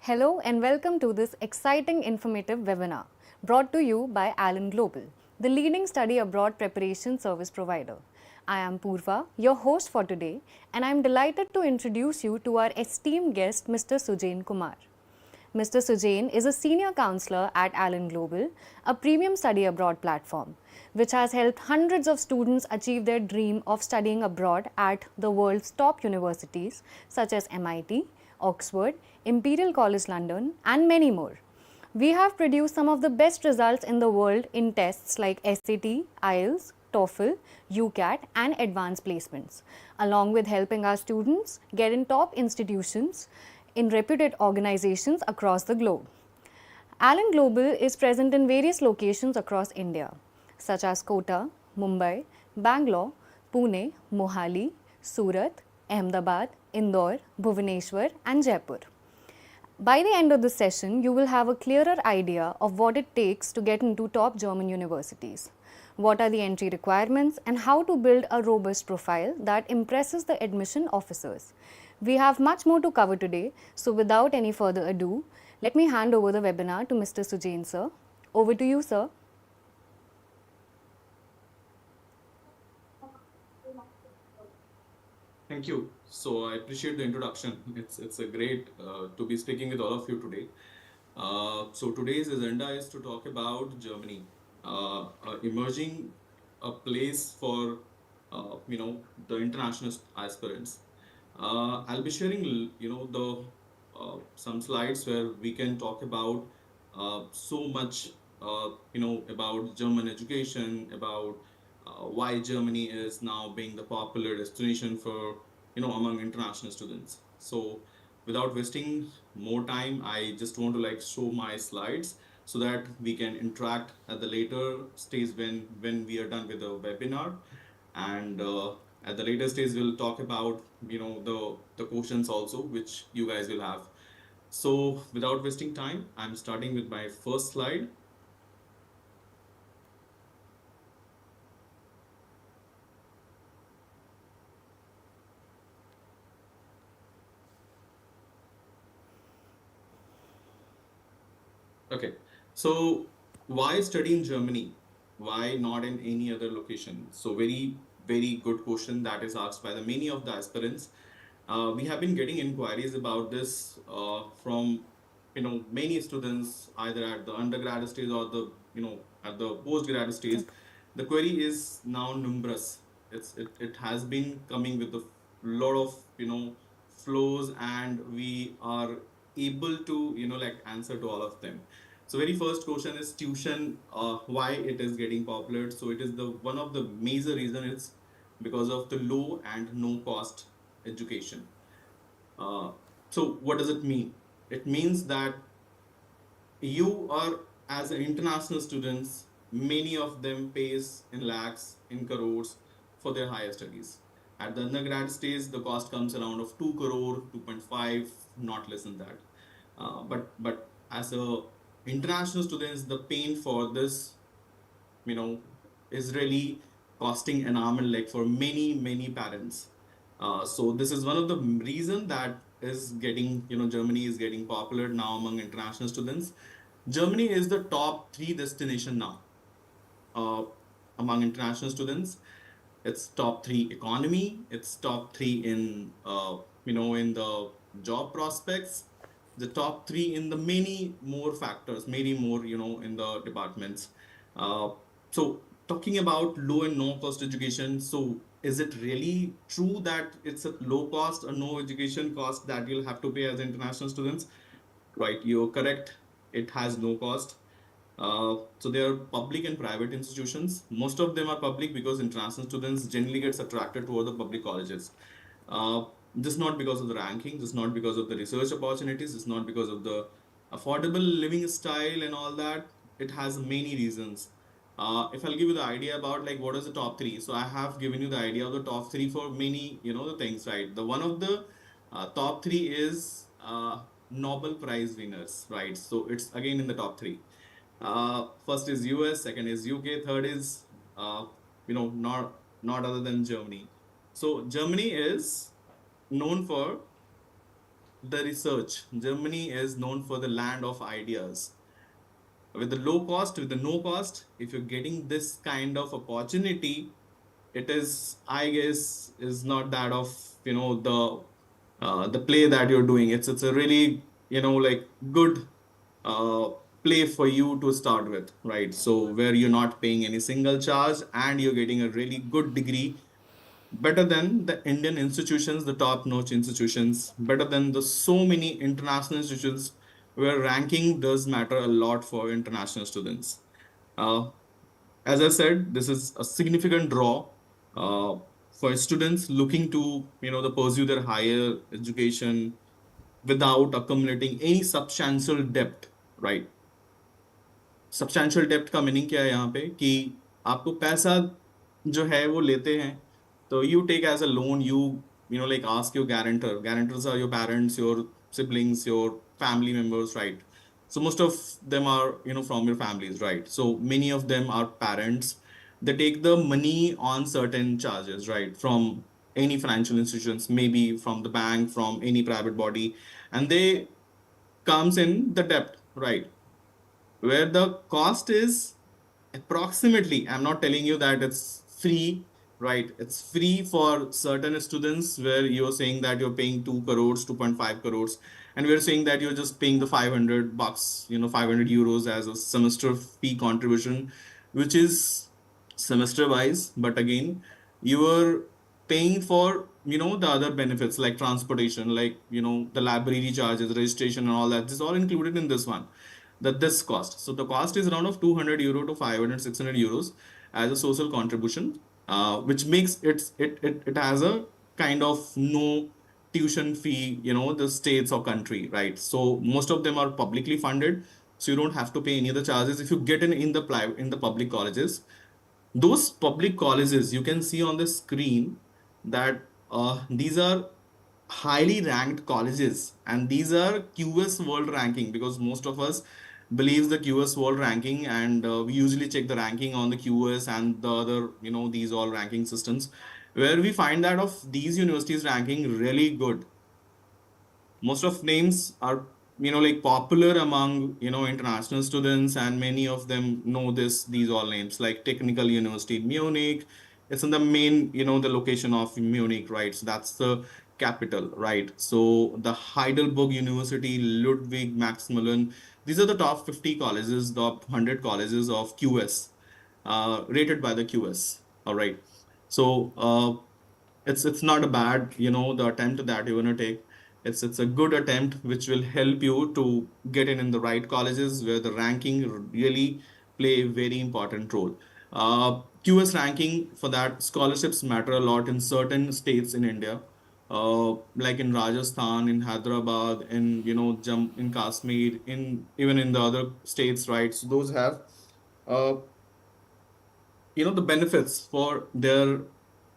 Hello and welcome to this exciting informative webinar brought to you by Allen Global, the leading study abroad preparation service provider. I am Purva, your host for today, and I am delighted to introduce you to our esteemed guest, Mr. Sujain Kumar. Mr. Sujain is a senior counselor at Allen Global, a premium study abroad platform, which has helped hundreds of students achieve their dream of studying abroad at the world's top universities such as MIT, Oxford, Imperial College London, and many more. We have produced some of the best results in the world in tests like SAT, IELTS, TOEFL, UCAT, and advanced placements, along with helping our students get in top institutions in reputed organizations across the globe. Allen Global is present in various locations across India, such as Kota, Mumbai, Bangalore, Pune, Mohali, Surat, Ahmedabad, Indore, Bhubaneswar, and Jaipur. By the end of the session, you will have a clearer idea of what it takes to get into top German universities, what are the entry requirements, and how to build a robust profile that impresses the admission officers. We have much more to cover today, so without any further ado, let me hand over the webinar to Mr. Sujain, sir. Over to you, sir. Thank you. So I appreciate the introduction. It's a great to be speaking with all of you today. So today's agenda is to talk about Germany, emerging a place for the international aspirants. I'll be sharing the some slides where we can talk about so much about German education, about why Germany is now being the popular destination for among international students. So without wasting more time, I just want to show my slides so that we can interact at the later stage when we are done with the webinar. And at the later stage we'll talk about the questions also which you guys will have. So without wasting time, I'm starting with my first slide. Okay, so why study in Germany? Why not in any other location? So very good question that is asked by the many of the aspirants. We have been getting inquiries about this from many students either at the undergrad stage or the at the postgrad stage. The query is now numerous. It has been coming with a lot of flows, and we are able to answer to all of them. So very first question is tuition. Why it is getting popular? So it is the one of the major reason. It's because of the low and no cost education. Uh, so what does it mean? It means that you are, as an international students, many of them pays in lakhs, in crores for their higher studies. At the undergrad stage, the cost comes around of 2 crore, 2.5, not less than that. But as a international students, the pain for this you know is really costing an arm and leg for many parents. So this is one of the reason that is getting Germany is getting popular now among international students. Germany is the top 3 destination now uh, among international students. It's top 3 economy, it's top 3 in in the job prospects, the top 3 in the many more factors, many more in the departments. uh, so talking about low and no cost education, so is it really true that it's a low cost or no education cost that you'll have to pay as international students? Right, you're correct. It has no cost. So they are public and private institutions. Most of them are public because international students generally gets attracted toward the public colleges. Uh, this not because of the ranking, this not because of the research opportunities, this not because of the affordable living style and all that. It has many reasons. If I'll give you the idea about like what is the top 3, so I have given you the idea of the top 3 for many the things, right? The one of the top 3 is Nobel Prize winners, right? So it's again in the top 3. First is US, second is UK, third is not other than Germany. So Germany is known for the research. Germany is known for the land of ideas. With the low cost, with the no cost, if you're getting this kind of opportunity, it is, I guess, is not that of, the play that you're doing. It's a really, like good uh, play for you to start with, right? So where you're not paying any single charge and you're getting a really good degree, better than the Indian institutions, the top-notch institutions, better than the so many international institutions where ranking does matter a lot for international students. Uh, as I said, this is a significant draw uh, for students looking to, the pursue their higher education without accumulating any substantial debt, right? Substantial depth का meaning क्या है यहाँ पे कि आपको पैसा जो है वो लेते हैं तो you take as a loan you know like ask your guarantors are your parents, your siblings, your family members, right? So most of them are from your families, right? So many of them are parents. They take the money on certain charges, right, from any financial institutions, maybe from the bank, from any private body, and they comes in the debt, right, where the cost is approximately, I'm not telling you that it's free, right? It's free for certain students where you're saying that you're paying 2 crores, 2.5 crores, and we're saying that you're just paying the 500 bucks, 500 euros as a semester fee contribution, which is semester wise. But again, you are paying for, the other benefits like transportation, like, the library charges, registration, and all that. This is all included in this one, that this cost. So the cost is around of 200 euro to 500, 600 euros as a social contribution, which makes it has a kind of no tuition fee, the states or country, right? So most of them are publicly funded, so you don't have to pay any of the charges if you get in the public colleges. Those public colleges, you can see on the screen that these are highly ranked colleges, and these are QS world ranking, because most of us believes the QS world ranking, and we usually check the ranking on the QS and the other, these all ranking systems, where we find that of these universities ranking really good. Most of names are, like popular among, international students, and many of them know these all names, like Technical University in Munich. It's in the main, the location of Munich, right? So that's the capital, right? So the Heidelberg University, Ludwig Maximilian, these are the top 50 colleges, top 100 colleges of QS, rated by the QS. All right. So it's not a bad, the attempt that you're gonna take. It's a good attempt which will help you to get in the right colleges where the ranking really play a very important role. QS ranking, for that, scholarships matter a lot in certain states in India, like in Rajasthan, in Hyderabad, in, in Kashmir, in even in the other states, right? So those have uh, the benefits for their,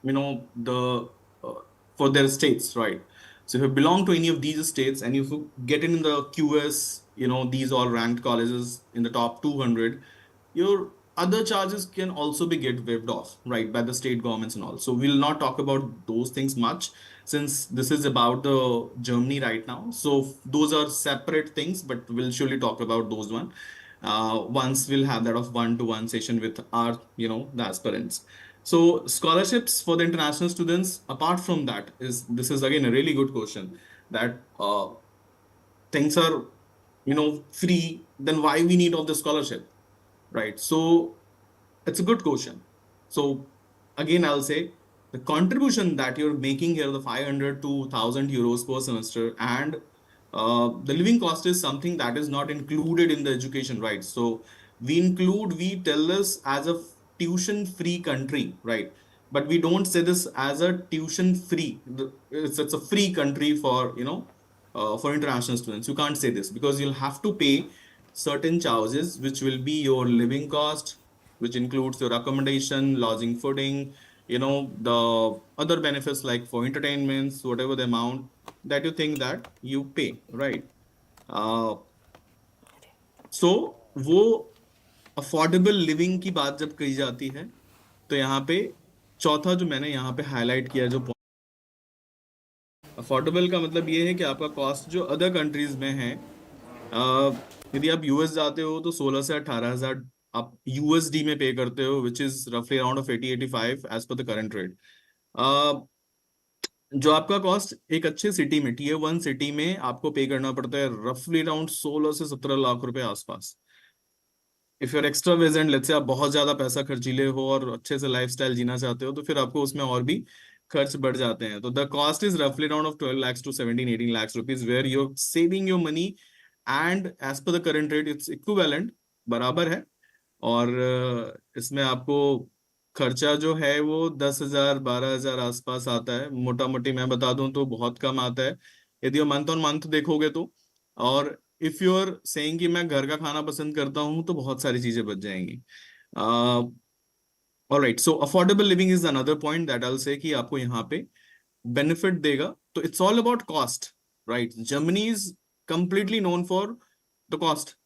the uh, for their states, right? So if you belong to any of these states and if you get in the QS, these all ranked colleges in the top 200, your other charges can also be get waived off, right, by the state governments and all. So we'll not talk about those things much, since this is about the Germany right now. So those are separate things, but we'll surely talk about those one once we'll have that of one-to-one session with our, the aspirants. So scholarships for the international students, apart from that, is this is again a really good question, that things are, free, then why we need of the scholarship, right? So it's a good question. So again, I'll say the contribution that you're making here, the 500 to 1,000 euros per semester, and the living cost is something that is not included in the education, right? So we tell this as a tuition free country, right? But we don't say this as a tuition free. It's a free country for, for international students. You can't say this because you'll have to pay certain charges, which will be your living cost, which includes your accommodation, lodging, fooding, the other benefits like for entertainments, whatever the amount that you think that you pay, right? Uh, so वो affordable living की बात जब कही जाती है, तो यहाँ पे चौथा जो मैंने यहाँ पे हाईलाइट किया जो अफोर्डेबल का मतलब ये है कि आपका कॉस्ट जो अदर कंट्रीज में है, यदि आप यूएस जाते हो तो 16 से 18 हजार आप यूएसडी में पे करते हो, विच इज रफली around of 80-85 as per the current rate. जो आपका कॉस्ट एक अच्छे सिटी में, Tier 1 सिटी में आपको पे करना पड़ता है रफली अराउंड 16 से 17 लाख रुपए आसपास। इफ यूर एक्स्ट्रा वेजेंट, लेट्स से आप बहुत ज्यादा पैसा खर्चीले हो और अच्छे से लाइफस्टाइल जीना चाहते हो, तो फिर आपको उसमें और भी खर्च बढ़ जाते हैं। तो द कॉस्ट इज रफली around of 12 lakhs to 17-18 lakhs rupees, where your saving your money and as per the current rate it's equivalent, बराबर है। और इसमें आपको खर्चा जो है वो 10,000 12,000 आसपास आता है, मोटा मोटी मैं बता दूं तो बहुत कम आता है यदि वो मंथ ऑन मंथ देखोगे तो। और इफ यू आर सेइंग कि मैं घर का खाना पसंद करता हूँ तो बहुत सारी चीजें बच जाएंगी। Alright, so affordable living is another point that I से कि आपको यहाँ पे बेनिफिट देगा। तो it's all about cost, right. Germany is completely known for the cost.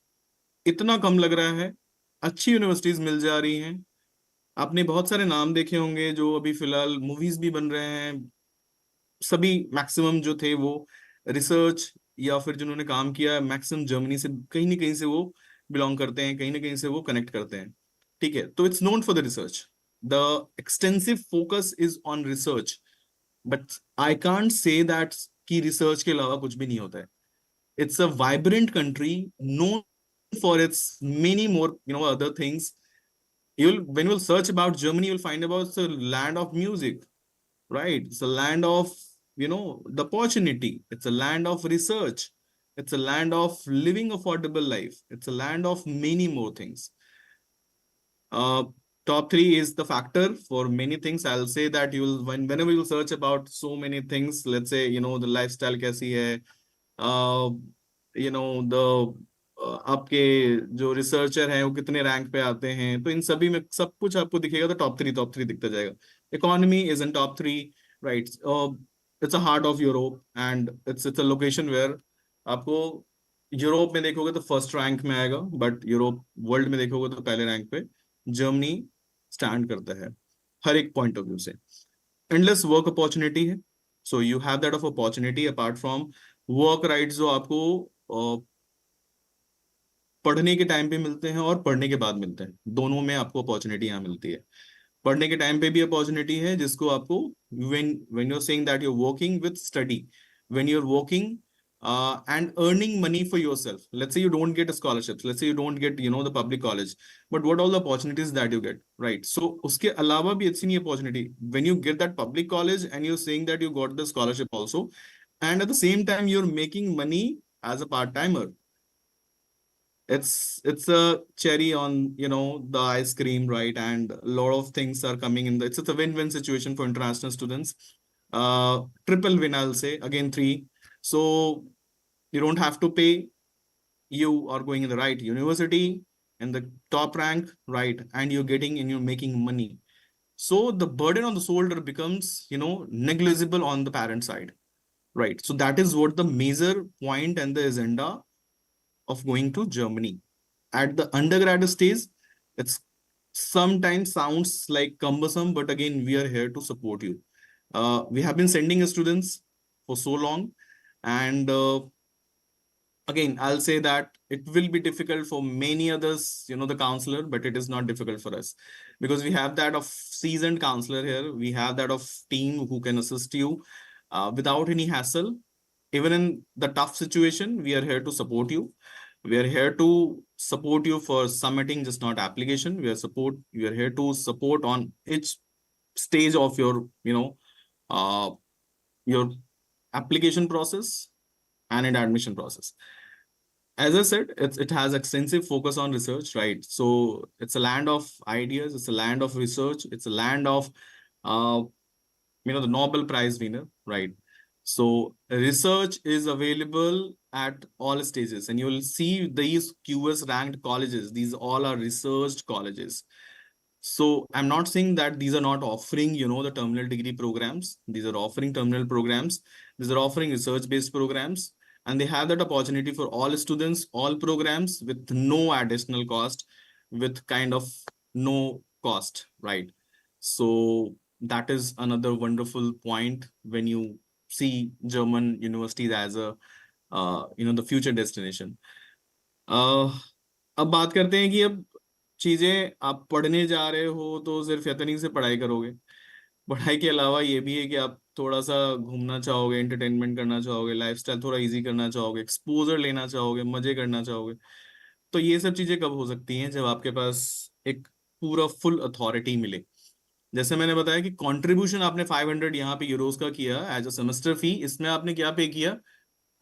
इतना कम लग रहा है, अच्छी यूनिवर्सिटीज मिल जा रही हैं। आपने बहुत सारे नाम देखे होंगे जो अभी फिलहाल मूवीज भी बन रहे हैं, सभी मैक्सिमम जो थे वो रिसर्च या फिर जिन्होंने काम किया मैक्सिमम जर्मनी से कहीं ना कहीं से वो बिलोंग करते हैं, कहीं ना कहीं से वो कनेक्ट करते हैं। ठीक है, तो it's known for the research, the extensive focus is on research. But I can't say that कि रिसर्च के अलावा कुछ भी नहीं होता है। It's a vibrant country known for its many more, other things. When you'll search about Germany, you'll find about it's a land of music, right? It's a land of, the opportunity. It's a land of research. It's a land of living affordable life. It's a land of many more things. Uh, Top three is the factor for many things. I'll say that whenever you search about so many things, let's say, the lifestyle कैसी है, the आपके जो researcher हैं वो कितने rank पे आते हैं, तो इन सभी में सब कुछ आपको दिखेगा, तो टॉप थ्री दिखता जाएगा। Economy is in top 3, right. It's a heart of Europe and it's a location where आपको यूरोप में देखोगे तो फर्स्ट रैंक में आएगा, बट यूरोप वर्ल्ड में देखोगे तो पहले रैंक पे जर्मनी स्टैंड करता है हर एक पॉइंट ऑफ व्यू से। एंडलेस वर्क अपॉर्चुनिटी है, so you have that of opportunity apart from work rights जो आपको पढ़ने के टाइम पे मिलते हैं और पढ़ने के बाद मिलते हैं, दोनों में आपको अपॉर्चुनिटी यहाँ मिलती है। पढ़ने के टाइम पे भी अपॉर्चुनिटी है जिसको आपको when you are saying that you are working with study, when you are working and earning money for yourself. Let's say you don't get scholarships, let's say you don't get the public college, but what all the opportunities that you get, right? So uske alawa bhi अच्छी नहीं opportunity when you get that public college and you're saying that you got the scholarship also, and at the same time you're making money as a part timer. It's a cherry on the ice cream, right? And a lot of things are coming in it's a win-win situation for international students. Triple win, I'll say, again, three. So you don't have to pay, you are going in the right university and the top rank, right? And you're getting and you're making money. So the burden on the shoulder becomes negligible on the parent side, right? So that is what the major point and the agenda of going to Germany. At the undergraduate stage, it's sometimes sounds like cumbersome, but again, we are here to support you. We have been sending students for so long, and again, I'll say that it will be difficult for many others, the counselor, but it is not difficult for us because we have that of seasoned counselor here. We have that of team who can assist you without any hassle. Even in the tough situation, we are here to support you. We are here to support you for submitting just not application. We are here to support on each stage of uh, your application process and in admission process. As I said, it has extensive focus on research, right? So it's a land of ideas, it's a land of research, it's a land of uh, the Nobel Prize winner, right? So research is available at all stages, and you'll see these QS ranked colleges. These all are researched colleges. So I'm not saying that these are not offering, the terminal degree programs. These are offering terminal programs. These are offering research-based programs, and they have that opportunity for all students, all programs with no additional cost, with kind of no cost, right? So that is another wonderful point when you see German universities as a the future destination. uh, अब बात करते हैं कि अब चीजें आप पढ़ने जा रहे हो तो सिर्फ इतनी से पढ़ाई करोगे, पढ़ाई के अलावा ये भी है कि आप थोड़ा सा घूमना चाहोगे, एंटरटेनमेंट करना चाहोगे, लाइफस्टाइल थोड़ा इजी करना चाहोगे, एक्सपोजर लेना चाहोगे, मजे करना चाहोगे। तो ये सब चीजें कब हो सकती हैं? जब आपके पास एक पूरा फुल अथॉरिटी मिले। जैसे मैंने बताया कि कंट्रीब्यूशन आपने 500 यहाँ पे यूरोस का किया एज अ सेमेस्टर फी, इसमें आपने क्या पे किया?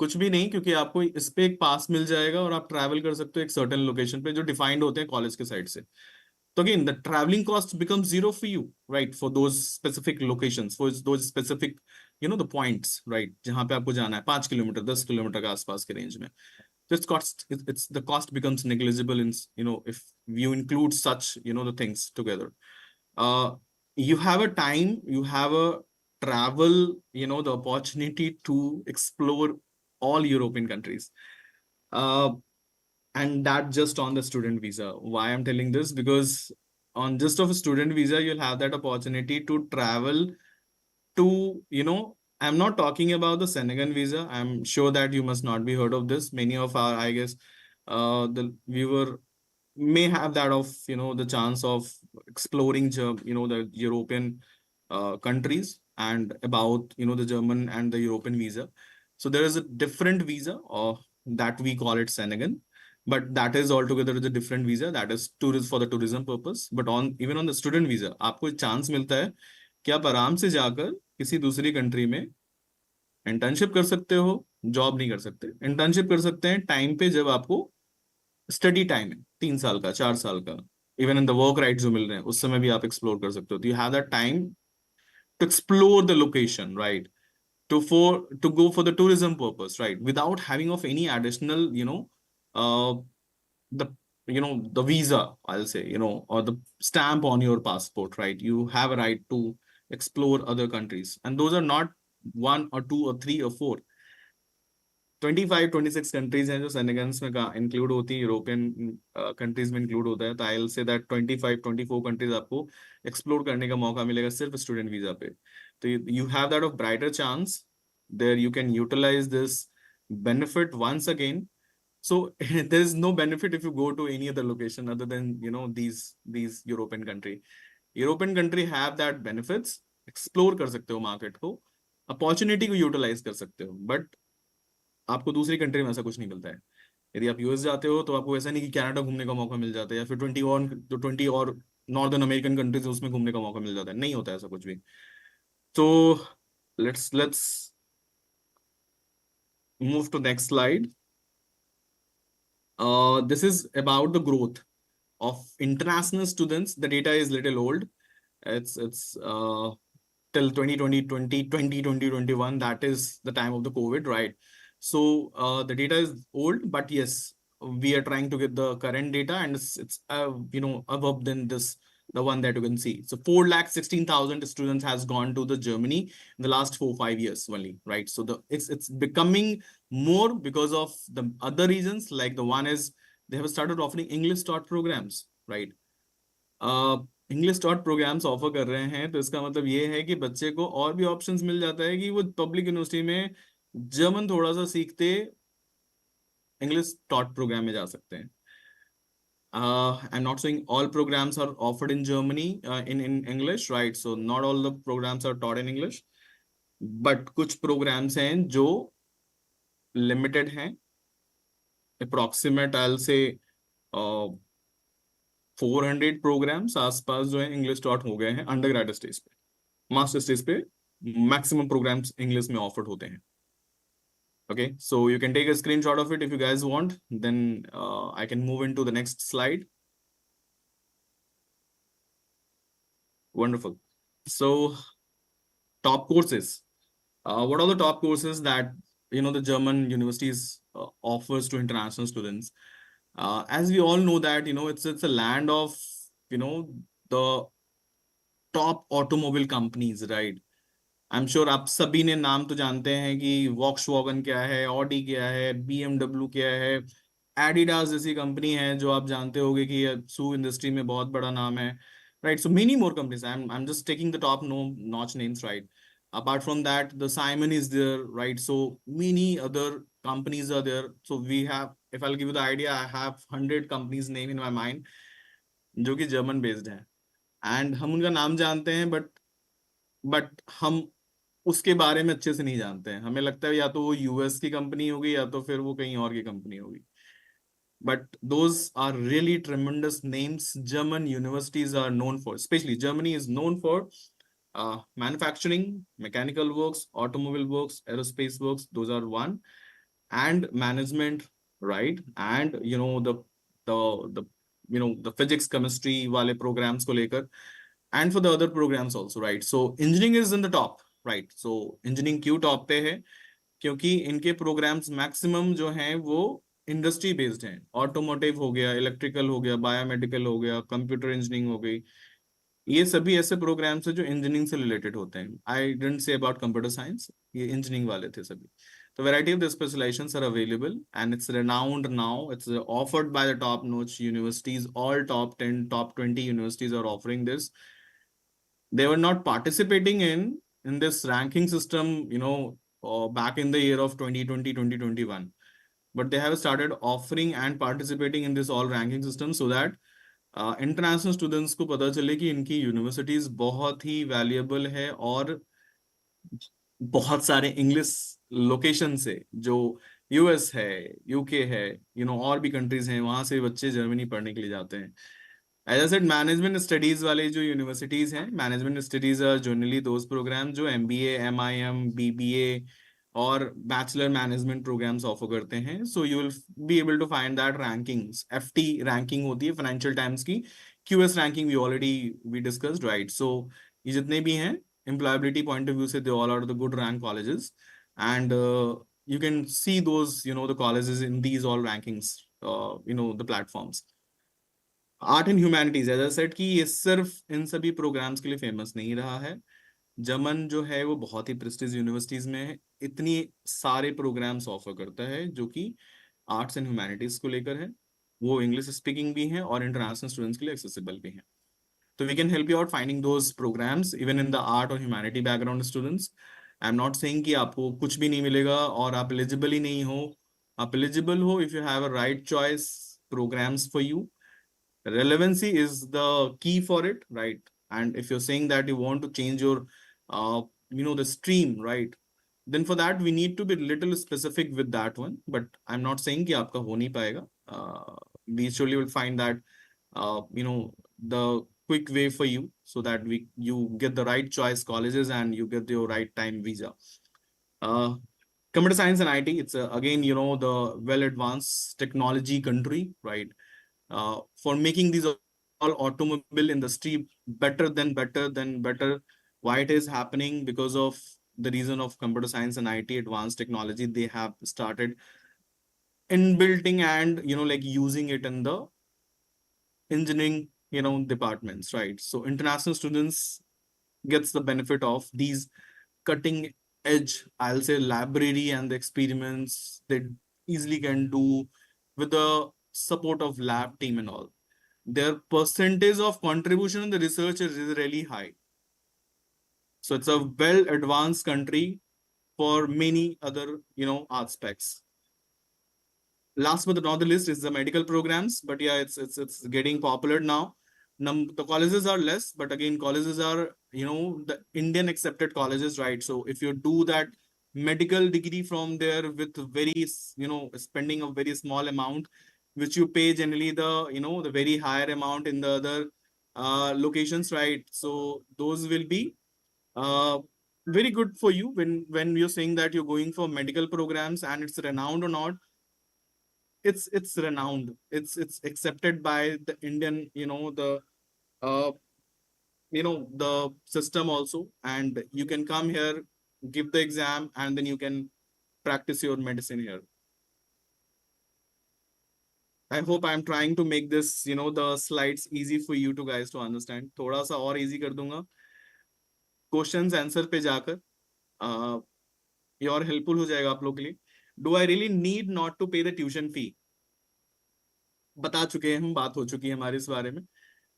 कुछ भी नहीं, क्योंकि आपको इस पे एक पास मिल जाएगा और आप ट्रैवल कर सकते हो एक सर्टेन लोकेशन पे जो डिफाइंड होते हैं कॉलेज के साइड से। तो again the travelling cost becomes zero for you, right, for those specific locations, for those specific the points, right, जहां पे आपको जाना है 5 किलोमीटर 10 किलोमीटर के आसपास के रेंज में। So it's cost, it's the cost becomes negligible in, if you include such, the things together. Uh, you have a time, you have a travel, the opportunity to explore all European countries. Uh, and that just on the student visa. Why I'm telling this? Because on just of a student visa, you'll have that opportunity to travel to, I'm not talking about the Senegal visa. I'm sure that you must not be heard of this. Many of our, I guess, the viewer may have that of, the chance of exploring, the European countries and about, the German and the European visa. So there is a different visa that we call it Senegal, but that is altogether a different visa that is tourist for the tourism purpose. But on even on the student visa, आपको chance मिलता है कि आप आराम से जाकर किसी दूसरी कंट्री में इंटर्नशिप कर सकते हो। जॉब नहीं कर सकते, इंटर्नशिप कर सकते हैं टाइम पे जब आपको स्टडी टाइम है 3 साल का 4 साल का, even in the work right जो मिल रहे हैं उस समय भी आप एक्सप्लोर कर सकते हो। तो you have that time to explore the location, right, to go for the tourism purpose, right, without having of any additional, the the visa, I'll say, or the stamp on your passport, right? You have a right to explore other countries, and those are not one or two or three or four, 25-26 countries हैं जो senegals में include होती है, European countries में include होता है। तो I will say that 25-24 countries आपको एक्सप्लोर करने का मौका मिलेगा सिर्फ स्टूडेंट वीजा पे। तो you have that of brighter chance there, you can utilize this benefit once again. So there is no benefit if you go to any other location other than these European country have that benefits। Explore कर सकते हो market को, opportunity को utilise कर सकते हो, but आपको दूसरी कंट्री में ऐसा कुछ नहीं मिलता है। यदि आप यूएस जाते हो तो आपको ऐसा नहीं कि कनाडा घूमने का मौका मिल जाता है या फिर 20 और नॉर्दर्न अमेरिकन कंट्रीज उसमें घूमने का मौका मिल जाता है, नहीं होता है ऐसा कुछ भी। तो let's move to next slide. This is about the growth of international students. The data is little old. It's till 2020, 2021. That is the time of the COVID, right? So the data is old, but yes, we are trying to get the current data, and it's above than this, the one that you can see. So 4,16,000 students has gone to the Germany in the last 4-5 years only, right? So it's becoming more because of the other reasons. Like the one is they have started offering English taught programs, right? English taught programs offer कर रहे हैं, तो इसका मतलब ये है कि बच्चे को और भी ऑप्शंस मिल जाता है कि वो पब्लिक यूनिवर्सिटी में जर्मन थोड़ा सा सीखते इंग्लिश टॉट प्रोग्राम में जा सकते हैं। I'm not saying all programs are offered in Germany in English, right? So not all the programs are taught in English, but कुछ programs हैं जो limited हैं, approximate I'll say 400 प्रोग्राम्स आसपास जो है इंग्लिश टॉट हो गए हैं अंडर ग्रेजुएट स्टेज पे। मास्टर स्टेज पे मैक्सिमम प्रोग्राम्स इंग्लिश में ऑफर्ड होते हैं। Okay, so you can take a screenshot of it if you guys want. Then I can move into the next slide. Wonderful. So top courses. What are the top courses that the German universities offers to international students? As we all know that it's a land of the top automobile companies, right? I am sure आप सभी ने नाम तो जानते हैं कि Volkswagen क्या है, ऑडी क्या है, बीएमडब्ल्यू क्या है, एडिडास जैसी कंपनी है जो आप जानते होंगे कि शू इंडस्ट्री में बहुत बड़ा नाम है, right? So many more companies, I am just taking the top no notch names, right? Apart from that, the Simon is there, right? So many other companies are there. So we have, if I'll give you the idea, I have 100 companies name in my mind जो कि German based हैं, and हम उनका नाम जानते हैं, but हम उसके बारे में अच्छे से नहीं जानते हैं. हमें लगता है या तो वो यूएस की कंपनी होगी या तो फिर वो कहीं और की कंपनी होगी. But those are really tremendous names. German universities are known for, especially Germany is known for manufacturing, mechanical works, automobile works, aerospace works. Those are one, and management, right? And the the physics, chemistry wale programs ko lekar, and for the other programs also, right? So engineering is in the top, right? So engineering क्यों top पे है? क्योंकि इनके programmes maximum जो हैं वो industry based हैं. Automotive हो गया, इलेक्ट्रिकल हो गया, बायोमेडिकल हो गया, कंप्यूटर इंजीनियरिंग हो गई. ये सभी ऐसे प्रोग्राम्स हैं जो इंजीनियरिंग से रिलेटेड होते हैं. I didn't say about computer science, ये इंजीनियरिंग वाले थे सभी. तो variety of the specializations are available and it's renowned now. It's offered by the top notch universities. All top 10, top 20 universities are offering this. They were not participating in this ranking system, back in the year of 2020, 2021, but they have started offering and participating in this all ranking system so that international students को पता चले कि इनकी universities बहुत ही valuable है, और बहुत सारे इंग्लिश लोकेशन से, जो यूएस है, यूके है, और भी कंट्रीज हैं, वहां से बच्चे जर्मनी पढ़ने के लिए जाते हैं. As I said, management studies वाले जो यूनिवर्सिटीज हैं, management studies are generally those programme जो एमबीए, एमआईएम, बीबीए और बैचलर मैनेजमेंट प्रोग्राम्स ऑफर करते हैं. So you will be able to find that rankings. FT ranking होती है फाइनेंशियल टाइम्स की. QS ranking we already we discussed, right? So ये जितने भी हैं एम्प्लॉयबिलिटी पॉइंट ऑफ व्यू से, they all are the good rank colleges, and you can see those, the colleges in these all rankings, the platforms. Art and humanities, as I said, कि ये सिर्फ इन सभी programmes के लिए famous नहीं रहा है. जमन जो है वो बहुत ही प्रेस्टीज यूनिवर्सिटीज में है, इतनी सारे प्रोग्राम्स ऑफर करता है जो कि आर्ट्स एंड ह्यूमैनिटीज को लेकर है. वो इंग्लिश स्पीकिंग भी है और इंटरनेशनल स्टूडेंट्स के लिए एक्सेसिबल भी है. तो we can help you out finding those programmes even in the art और humanity background students. I am not saying कि आपको कुछ भी नहीं मिलेगा और आप एलिजिबल ही नहीं हो. आप एलिजिबल हो if you have a right choice programs for you. Relevancy is the key for it, right? And if you're saying that you want to change your the stream, right, then for that we need to be little specific with that one. But I'm not saying कि आपका हो नहीं पाएगा. We surely will find that the quick way for you so that you get the right choice colleges and you get your right time visa. uh, Computer science and IT, it's again, the well advanced technology country, right? For making these all automobile industry better. Why it is happening? Because of the reason of computer science and IT advanced technology, they have started inbuilding and like using it in the engineering departments, right? So international students gets the benefit of these cutting edge, I'll say, library and the experiments they easily can do with the support of lab team and all. Their percentage of contribution in the research is really high. So it's a well advanced country for many other aspects. Last but not the list is the medical programs, but yeah, it's getting popular now. The colleges are less, but again, colleges are the Indian accepted colleges, right? So if you do that medical degree from there with very spending a very small amount, which you pay generally the very higher amount in the other locations, right? So those will be uh, very good for you when you're saying that you're going for medical programs and it's renowned or not. It's renowned. It's accepted by the Indian, uh, the system also, and you can come here, give the exam, and then you can practice your medicine here. I hope I'm trying to make this, the slides easy for you to guys to understand. थोड़ा सा और easy कर दूंगा. Questions answer पे जाकर ये और helpful हो जाएगा आप लोग के लिए. Do I really need not to pay the tuition fee? बता चुके हैं हम, बात हो चुकी है हमारी इस बारे में.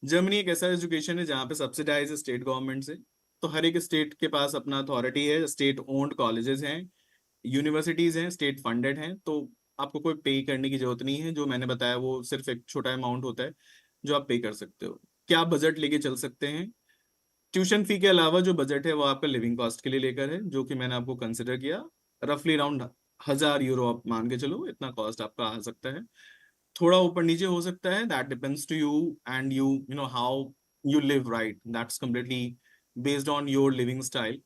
जर्मनी एक ऐसा एजुकेशन है जहाँ पे सब्सिडाइज है स्टेट गवर्नमेंट से. तो हर एक स्टेट के पास अपना अथॉरिटी है, स्टेट ओन्ड कॉलेजेस हैं, यूनिवर्सिटीज हैं, स्टेट फंडेड हैं, तो आपको कोई पे करने की जरूरत नहीं है। जो मैंने बताया वो सिर्फ एक छोटा अमाउंट होता है जो आप पे कर सकते हो। क्या बजट लेके चल सकते हैं? ट्यूशन फी के अलावा जो बजट है वो आपका लिविंग कॉस्ट के लिए लेकर है, जो कि मैंने आपको कंसिडर किया। रफली अराउंड 1,000 यूरो आप मान के चलो, इतना कॉस्ट आपका आ सकता है। थोड़ा ऊपर नीचे हो सकता है, that depends to you and you know how you live, right? That's completely based on your living style.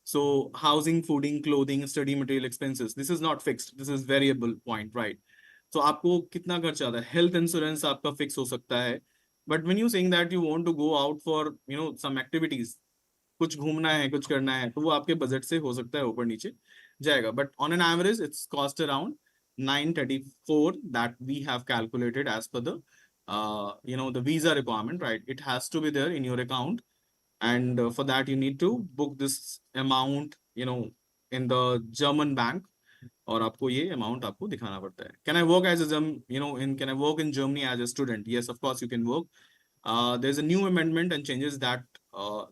So housing, fooding, clothing, study material expenses, this is not fixed, this is variable point, right? So आपको कितना खर्चा आता है? Health insurance आपका fix हो सकता है, but when you saying that you want to go out for some activities, कुछ घूमना है, कुछ करना है, तो वो आपके बजट से हो सकता है ऊपर नीचे जाएगा, but on an average it's cost around 934 that we have calculated as per the the visa requirement, right? It has to be there in your account, and for that you need to book this amount in the German bank, और आपको ये amount आपको दिखाना पड़ता है। Can I work as in can I work in Germany as a student? Yes, of course you can work. There's a new amendment and changes that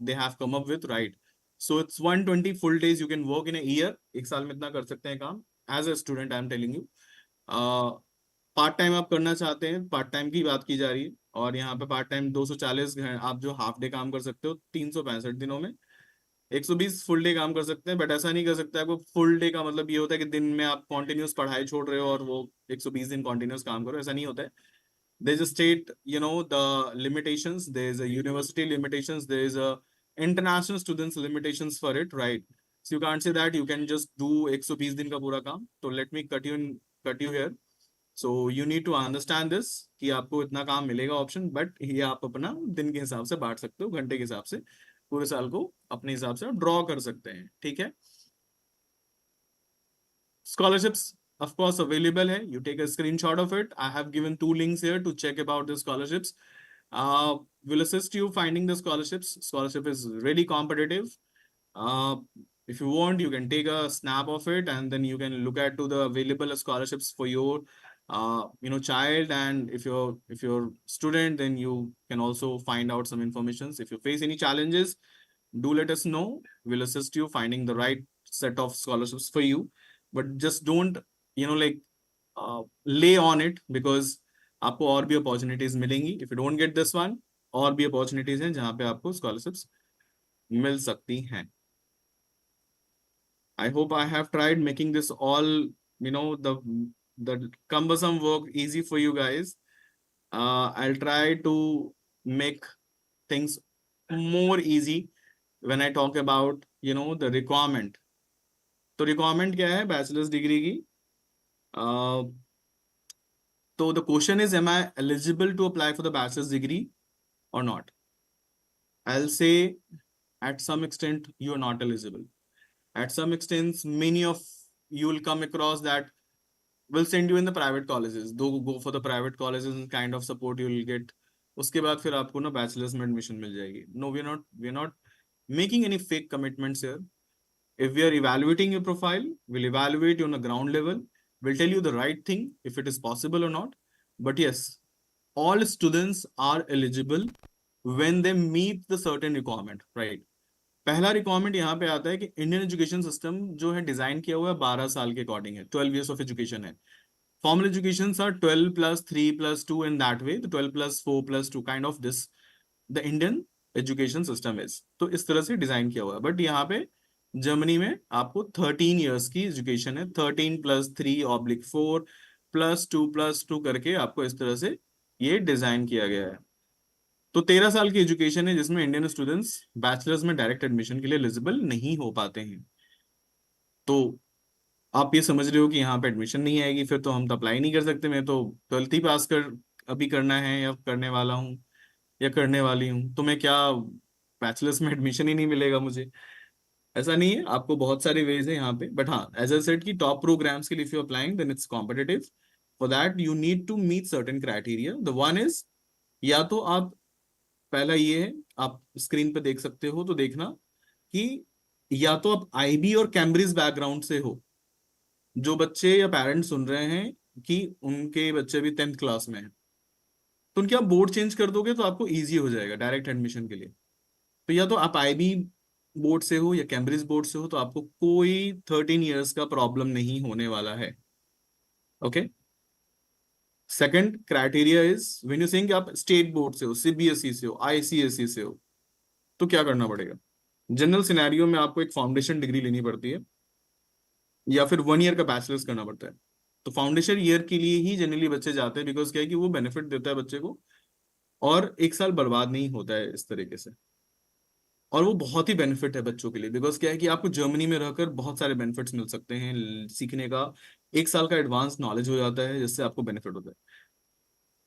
they have come up with, right? So it's 120 full days you can work in a year. एक साल में इतना कर सकते हैं काम as a student, I am telling you. Part time आप करना चाहते हैं, पार्ट टाइम की बात की जा रही है, और यहाँ पे पार्ट टाइम 240 आप जो हाफ डे काम कर सकते हो 365 दिनों में, 120 फुल डे काम कर सकते हैं, बट ऐसा नहीं कर सकते। आपको फुल डे का मतलब ये होता है कि दिन में आप कॉन्टिन्यूस पढ़ाई छोड़ रहे हो और वो 120 दिन कॉन्टिन्यूस काम करो, ऐसा नहीं होता है। There's a state, the limitations, there's a university limitations, there's a international students limitations for it, right? So you can't say that you can just do 120 दिन का पूरा काम। तो let me cut you here. So you need to understand this कि आपको इतना काम मिलेगा ऑप्शन, बट ये आप अपना दिन के हिसाब से बांट सकते हो, घंटे के हिसाब से पूरे साल को अपने हिसाब से ड्रॉ कर सकते हैं, ठीक है? Scholarships, of course, available है. You take a screenshot of it. I have given 2 links here to check about the scholarships. Will assist you finding the scholarships. Scholarship is really competitive. Uh, if you want, you can take a snap of it, and then you can look at to the available scholarships for your child. And if you're student, then you can also find out some informations. If you face any challenges, do let us know. We'll assist you finding the right set of scholarships for you, but just don't like lay on it, because आपको और भी opportunities मिलेंगी। If you don't get this one, और भी opportunities हैं जहां पे आपको स्कॉलरशिप्स मिल सकती हैं। I hope I have tried making this all, the cumbersome work easy for you guys. I'll try to make things more easy when I talk about the requirement. तो requirement क्या है bachelor's degree की? तो the question is, am I eligible to apply for the bachelor's degree और not? I will say at some extent you are not eligible. At some extent, many of you will come across that will send you in the private colleges. Do go for the private colleges and kind of support you will get. उसके बाद फिर आपको ना bachelors में admission मिल जाएगी। No, we are not making any fake commitments here. If we are evaluating your profile, we'll evaluate you on a ground level. We'll tell you the right thing if it is possible or not. But yes, all students are eligible when they meet the certain requirement, right? पहला requirement यहाँ पे आता है कि Indian education system जो है design किया हुआ है 12 साल के अकॉर्डिंग है, 12 years ऑफ एजुकेशन है। Formal education are 12+3+2 in that way, 12+4+2 kind of this the Indian education system is. तो इस तरह से डिजाइन किया हुआ है, बट यहाँ पे जर्मनी में आपको 13 years की एजुकेशन है, 13+3/4 +2+2 करके आपको इस तरह से ये डिजाइन किया गया है। तो 13 साल की एजुकेशन है जिसमें इंडियन स्टूडेंट्स बैचलर्स में डायरेक्ट एडमिशन के लिए एलिजिबल नहीं हो पाते हैं। तो आप ये समझ रहे हो कि यहाँ पे एडमिशन नहीं आएगी, फिर तो हम तो अप्लाई नहीं कर सकते। मैं तो 12th ही पास कर अभी करना है या करने वाला हूँ या करने वाली हूँ, तो मैं क्या बैचलर्स में एडमिशन ही नहीं मिलेगा मुझे? ऐसा नहीं है, आपको बहुत सारे वेज है यहाँ पे, बट हाँ, एज आई सेड कि टॉप प्रोग्राम्स के लिए if you applying then it's competitive. For that you need to meet certain criteria. The one is, या तो आप, पहला ये है, आप स्क्रीन पे देख सकते हो तो देखना कि या तो आप आईबी और कैम्ब्रिज बैकग्राउंड से हो। जो बच्चे या पेरेंट्स सुन रहे हैं कि उनके बच्चे भी 10th क्लास में हैं, तो उनके आप बोर्ड चेंज कर दोगे तो आपको इजी हो जाएगा डायरेक्ट एडमिशन के लिए। तो या तो आप आईबी बोर्ड से हो या कैम्ब्रिज बोर्ड से हो, तो आपको कोई 13 ईयर्स का प्रॉब्लम नहीं होने वाला है। Okay. Second criteria is when you saying कि आप स्टेट बोर्ड से हो, सीबीएसई से हो, आईसीएसई से हो, तो क्या करना पड़ेगा? जनरल सिनेरियो में आपको एक फाउंडेशन डिग्री लेनी पड़ती है या फिर 1 ईयर का बैचलर्स करना पड़ता है। तो फाउंडेशन ईयर के लिए ही जनरली बच्चे जाते हैं, बिकॉज क्या है कि वो बेनिफिट देता है बच्चे को, और 1 साल बर्बाद नहीं होता है इस तरीके से। और वो बहुत ही बेनिफिट है बच्चों के लिए, बिकॉज क्या है कि आपको जर्मनी में रहकर बहुत सारे बेनिफिट्स मिल सकते हैं सीखने का। 1 साल का एडवांस नॉलेज हो जाता है जिससे आपको बेनिफिट होता है।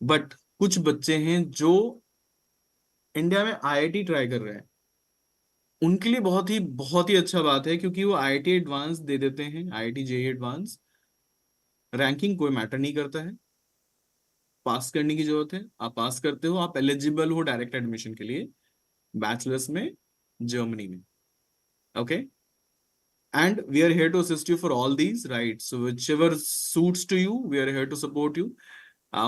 बट कुछ बच्चे हैं जो इंडिया में आईआईटी ट्राई कर रहे हैं, उनके लिए बहुत ही अच्छा बात है, क्योंकि वो आईआईटी एडवांस दे देते हैं, आईआईटी जेई एडवांस। रैंकिंग कोई मैटर नहीं करता है, पास करने की जरूरत है, आप पास करते हो, आप एलिजिबल हो डायरेक्ट एडमिशन के लिए बैचलर्स में जर्मनी में। Okay. And we are here to assist you for all these, right? So whichever suits to you, we are here to support you.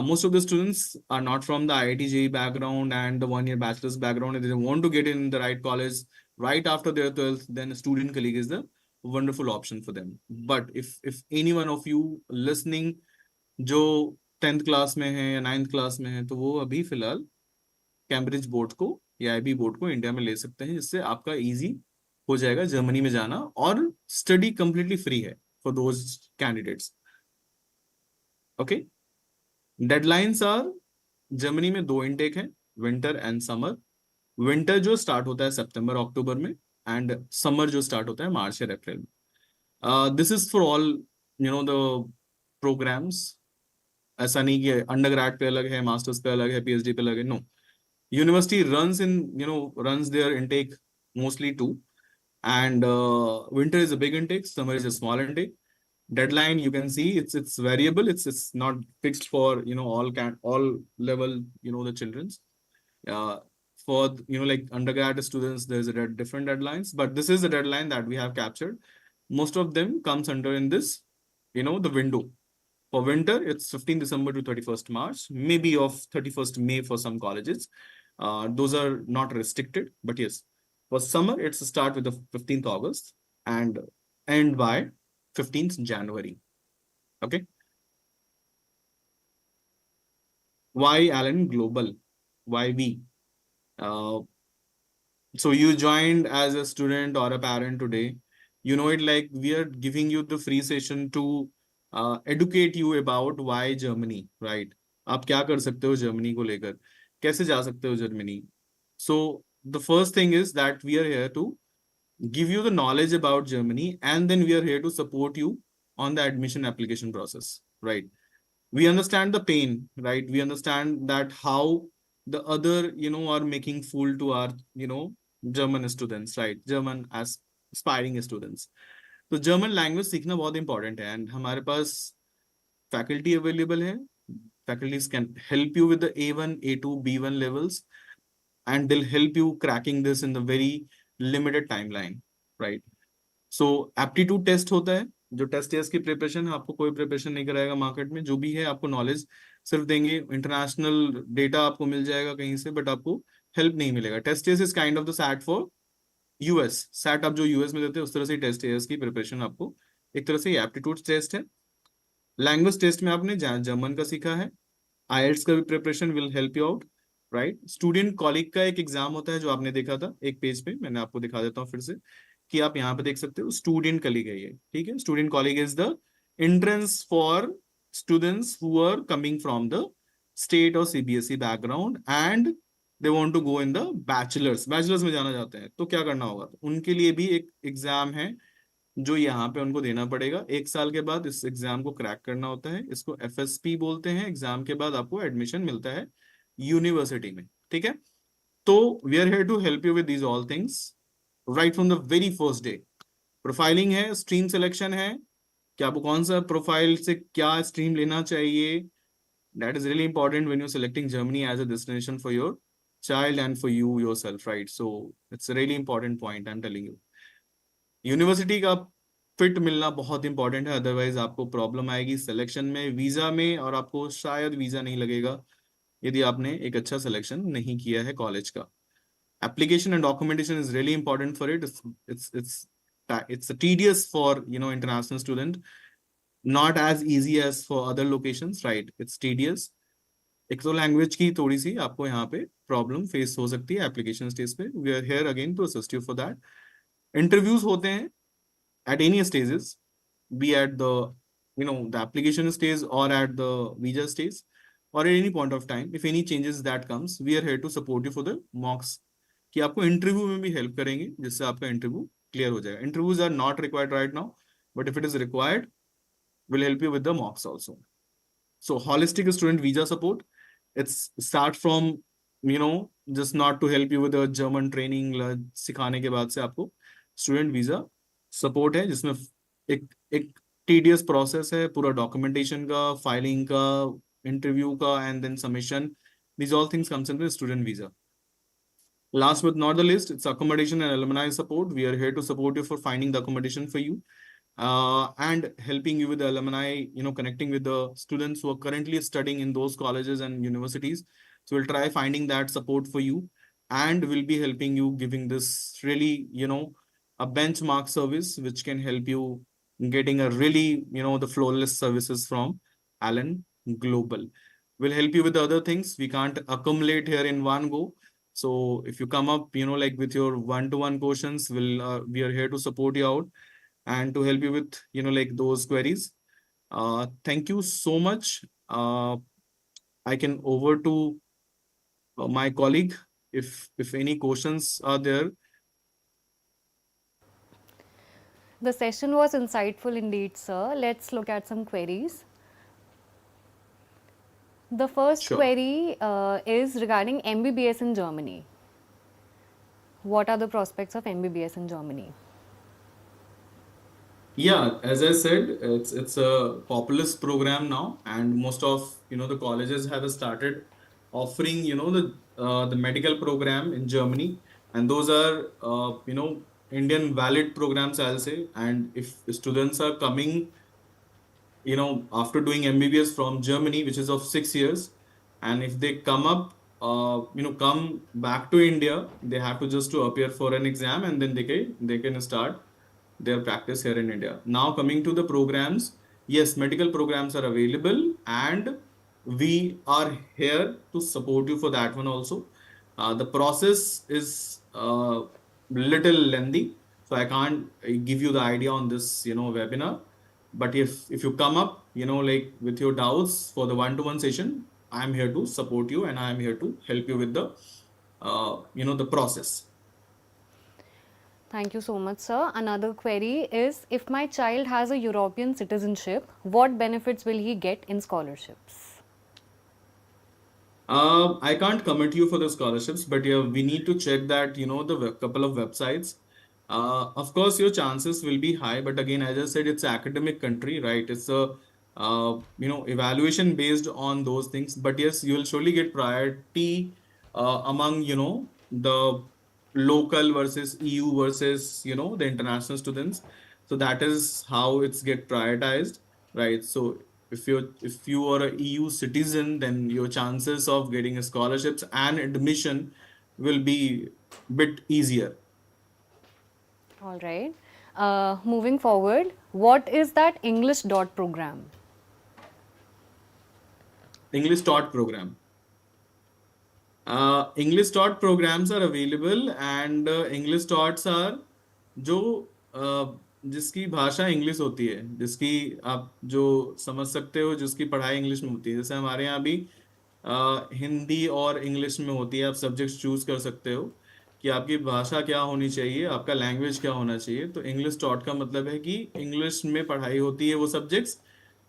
Most of the students are not from the IIT JEE background and the 1 year bachelor's background. If they want to get in the right college right after their 12th, then a student colleague is the wonderful option for them. But if any one of you listening जो 10th class में है या 9th class में है, तो वो अभी फिलहाल कैम्ब्रिज बोर्ड को या आईबी बोर्ड को इंडिया में ले सकते हैं, जिससे आपका इजी हो जाएगा जर्मनी में जाना, और स्टडी कंप्लीटली फ्री है for those candidates. Okay. Deadlines are, Germany में 2 इनटेक है, विंटर एंड समर। विंटर जो स्टार्ट होता है सितंबर अक्टूबर में, एंड समर जो स्टार्ट होता है मार्च या अप्रैल में। This is for all the programs. ऐसा नहीं कि अंडर ग्रेड पे अलग है, मास्टर्स पे अलग है, पीएचडी पे अलग है, no. University runs their intake mostly too, and winter is a big intake, summer is a small intake. Deadline, you can see it's variable. It's not fixed for all level, the children's. For like undergrad students, there's different deadlines, but this is the deadline that we have captured. Most of them comes under in this, the window. For winter, it's 15 December to 31st March, maybe of 31st May for some colleges. Those are not restricted, but yes, for summer, it's start with the 15th August and end by 15th January. Okay. Why Allen Global? Why we? Uh, So you joined as a student or a parent today. You know it, like we are giving you the free session to educate you about why Germany, right? आप क्या कर सकते हो Germany को लेकर, कैसे जा सकते हो Germany? So the first thing is that we are here to give you the knowledge about Germany, and then we are here to support you on the admission application process, right? We understand the pain, right? We understand that how the other are making fool to our German students, right? German as aspiring students. तो German language सीखना बहुत important है, and हमारे पास faculty available है। Faculties can help you with the A1 A2 B1 levels, and they'll help you cracking this in the very limited timeline, right? So aptitude test होता है, जो test है इसकी प्रिपरेशन आपको कोई प्रिपरेशन नहीं कराएगा मार्केट में, जो भी है आपको नॉलेज सिर्फ देंगे, इंटरनेशनल डेटा आपको मिल जाएगा कहीं से, बट आपको हेल्प नहीं मिलेगा। Test is kind of the SAT for US. SAT आप जो यूएस में देते हैं उस तरह से टेस्ट की प्रिपरेशन आपको एक तरह से एप्टीट्यूड टेस्ट है। लैंग्वेज टेस्ट में आपने जर्मन का सीखा है, आईएल्ट्स का भी preparation will help you out, right? Student कॉलिग का एक एग्जाम होता है जो आपने देखा था एक पेज पे, मैंने आपको दिखा देता हूँ फिर से, कि आप यहाँ पे देख सकते हो स्टूडेंट कॉलिग है ये, ठीक है? स्टूडेंट कॉलिग is the entrance for students who are coming from the state और CBSE background and they want to go in the bachelor's में जाना चाहते हैं, तो क्या करना होगा? तो उनके लिए भी एक एग्जाम है जो यहाँ पे उनको देना पड़ेगा। 1 साल के बाद इस एग्जाम को क्रैक करना होता है, इसको एफएसपी बोलते हैं। एग्जाम के बाद आपको एडमिशन मिलता है यूनिवर्सिटी में, ठीक है? तो we are here to help you with these all things right from the very first day. Profiling है, स्ट्रीम सिलेक्शन है कि आपको कौन सा प्रोफाइल से क्या स्ट्रीम लेना चाहिए। That is really important when you selecting Germany as a destination for your child and for you yourself, right? So it's a really important point I'm telling you. University का fit मिलना बहुत important है, otherwise आपको problem आएगी selection में, visa में, और आपको शायद वीजा नहीं लगेगा यदि आपने एक अच्छा सिलेक्शन नहीं किया है कॉलेज का। application and documentation is really important for it. It's a tedious for international student, not as easy as for other locations, right? It's tedious. एक तो लैंग्वेज की थोड़ी सी आपको यहाँ पे प्रॉब्लम फेस हो सकती है एप्लीकेशन स्टेज पे. We are here again to assist you for that. Interviews होते हैं at any stages, be at the the application stage or at the visa stage or at any point of time. If any changes that comes, we are here to support you for the mocks, कि आपको interview में भी help करेंगे जिससे आपका interview clear हो जाएगा. Interviews are not required right now, but if it is required, will help you with the mocks also. So holistic student visa support, it's start from just not to help you with the German training. सिखाने के बाद से आपको student visa support है जिसमें एक एक tedious process है पूरा documentation का, filing का, interview का, and then submission. These all things comes into student visa. Last but not the least, it's accommodation and alumni support. We are here to support you for finding the accommodation for you, and helping you with the alumni, connecting with the students who are currently studying in those colleges and universities. So we'll try finding that support for you, and we'll be helping you giving this really, a benchmark service which can help you getting a really, the flawless services from Allen Global. We'll help you with the other things. We can't accumulate here in one go. So if you come up, like with your one-to-one questions, we are here to support you out and to help you with, like those queries. Thank you so much. I can over to my colleague if any questions are there. The session was insightful indeed, sir. Let's look at some queries. The first Sure. query is regarding MBBS in Germany. What are the prospects of MBBS in Germany? Yeah, as I said, it's a populist program now, and most of the colleges have started offering the medical program in Germany, and those are Indian valid programs, I'll say. And if students are coming after doing MBBS from Germany, which is of 6 years, and if they come up, come back to India, they have to just to appear for an exam, and then they can start their practice here in India. Now coming to the programs, yes, medical programs are available, and we are here to support you for that one also. The process is little lengthy, so I can't give you the idea on this webinar. But if you come up like with your doubts for the one-to-one session, I'm here to support you, and I'm here to help you with the the process. Thank you so much, sir. Another query is, if my child has a European citizenship, what benefits will he get in scholarships? I can't commit you for the scholarships, but yeah, we need to check that, the couple of websites. Of course, your chances will be high, but again, as I said, it's an academic country, right? It's a, evaluation based on those things. But yes, you will surely get priority among, the local versus EU versus, the international students. So that is how it's get prioritized, right? So if you are a EU citizen, then your chances of getting scholarships and admission will be bit easier. All right. Moving forward, what is that English dot program? English taught program. English taught programs are available, and English taughts are जो जिसकी भाषा English होती है, जिसकी आप जो समझ सकते हो, जिसकी पढ़ाई इंग्लिश में होती है. जैसे हमारे यहाँ भी हिंदी और इंग्लिश में होती है. आप सब्जेक्ट्स चूज कर सकते हो कि आपकी भाषा क्या होनी चाहिए, आपका लैंग्वेज क्या होना चाहिए. तो इंग्लिश टॉट का मतलब है कि इंग्लिश में पढ़ाई होती है वो सब्जेक्ट्स.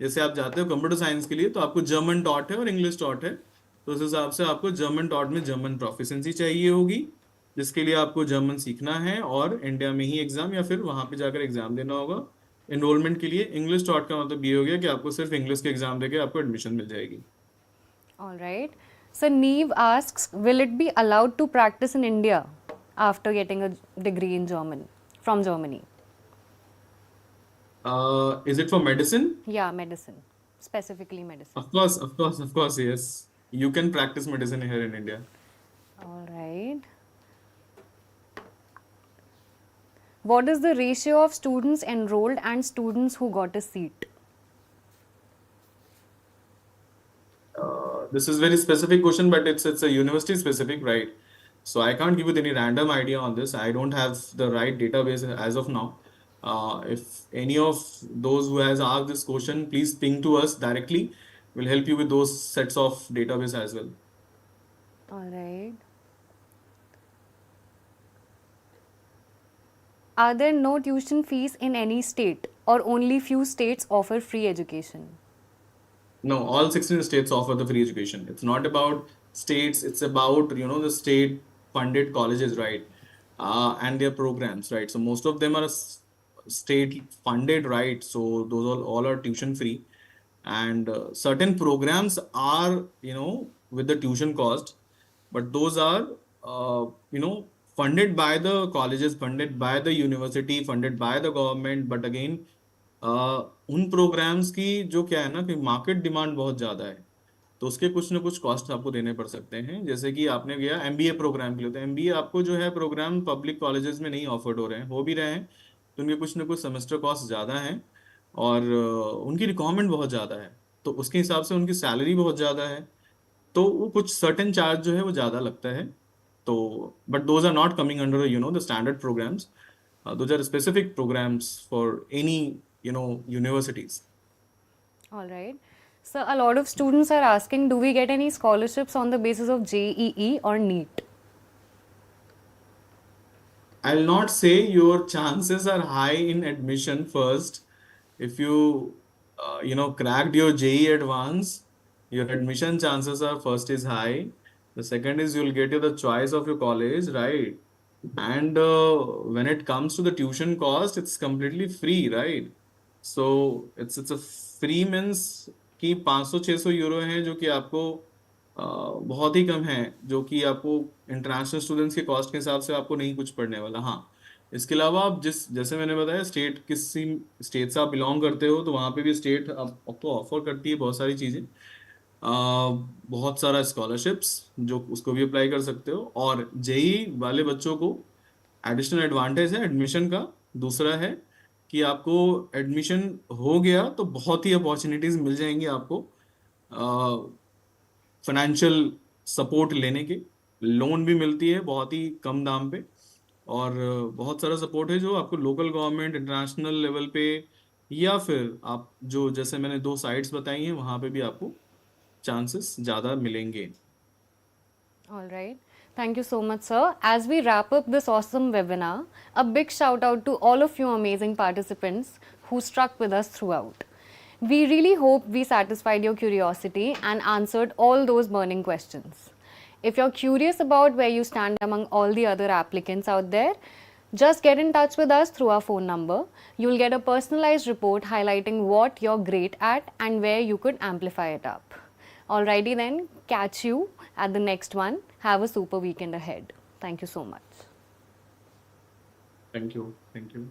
जैसे आप जाते हो कंप्यूटर साइंस के लिए, तो आपको जर्मन टॉट है और इंग्लिश टॉट है. तो उस हिसाब से आपको जर्मन टॉट में जर्मन प्रोफिशिएंसी चाहिए होगी, जिसके लिए आपको जर्मन सीखना है और इंडिया में ही एग्जाम या फिर वहां पे जाकर एग्जाम देना होगा. एनरोलमेंट के लिए इंग्लिश टॉट का मतलब ये हो गया कि आपको सिर्फ इंग्लिश के एग्जाम देके आपको एडमिशन मिल जाएगी. All right. So Neve asks, will it be allowed to practice in India after getting a degree in German from Germany? Is it for medicine? Yeah, medicine, specifically medicine. Of course, yes. You can practice medicine here in India. All right. What is the ratio of students enrolled and students who got a seat? This is very specific question, but it's a university specific, right? So I can't give you any random idea on this. I don't have the right database as of now. If any of those who has asked this question, please ping to us directly. We'll help you with those sets of database as well. All right. Are there no tuition fees in any state, or only few states offer free education? No, all 16 states offer the free education. It's not about states, it's about, the state funded colleges, right? And their programs, right? So most of them are state funded, right? So those all are tuition free. And certain programs are, with the tuition cost, but those are, funded by the colleges, funded by the university, funded by the government. But again, उन programmes की जो क्या है ना कि market demand बहुत ज़्यादा है, तो उसके कुछ ना कुछ कॉस्ट आपको देने पड़ सकते हैं। जैसे कि आपने गया एमबीए प्रोग्राम के लिए, तो एमबीए आपको जो है प्रोग्राम पब्लिक कॉलेजेस में नहीं ऑफर्ड हो रहे हैं, हो भी रहे हैं, तो उनके कुछ ना कुछ सेमेस्टर कॉस्ट ज़्यादा हैं, और उनकी रिक्वायरमेंट बहुत ज़्यादा है, तो उसके हिसाब से उनकी सैलरी बहुत ज़्यादा है, तो वो कुछ सर्टेन चार्ज जो है वो ज़्यादा लगता है। तो but those are not coming under the standard programs. Those are specific programs for any universities. All right. So, a lot of students are asking, do we get any scholarships on the basis of JEE or NEET? I'll not say your chances are high in admission first. If you, cracked your JEE advance, your admission chances are first is high. The second is you'll get you the choice of your college, right? And when it comes to the tuition cost, it's completely free, right? So it's a free means कि 500-600 euro है, जो कि आपको बहुत ही कम है, जो कि आपको इंटरनेशनल स्टूडेंट्स के कॉस्ट के हिसाब से आपको नहीं कुछ पड़ने वाला। हाँ, इसके अलावा आप जैसे मैंने बताया, स्टेट किसी स्टेट से आप बिलोंग करते हो, तो वहाँ पे भी स्टेट आपको ऑफर करती है बहुत सारी चीज़ें, बहुत सारा स्कॉलरशिप्स जो उसको भी अप्लाई कर सकते हो। और जेई वाले बच्चों को एडिशनल एडवांटेज है एडमिशन का, दूसरा है कि आपको एडमिशन हो गया तो बहुत ही अपॉर्चुनिटीज मिल जाएंगी आपको फाइनेंशियल सपोर्ट लेने के। लोन भी मिलती है बहुत ही कम दाम पे, और बहुत सारा सपोर्ट है जो आपको लोकल गवर्नमेंट, इंटरनेशनल लेवल पे, या फिर आप जो जैसे मैंने दो साइट्स बताई हैं वहां पे भी आपको चांसेस ज़्यादा मिलेंगे। All right. Thank you so much, sir. As we wrap up this awesome webinar, a big shout out to all of you amazing participants who stuck with us throughout. We really hope we satisfied your curiosity and answered all those burning questions. If you're curious about where you stand among all the other applicants out there, just get in touch with us through our phone number. You'll get a personalized report highlighting what you're great at and where you could amplify it up. Alrighty then, catch you at the next one. Have a super weekend ahead. Thank you so much. Thank you. Thank you.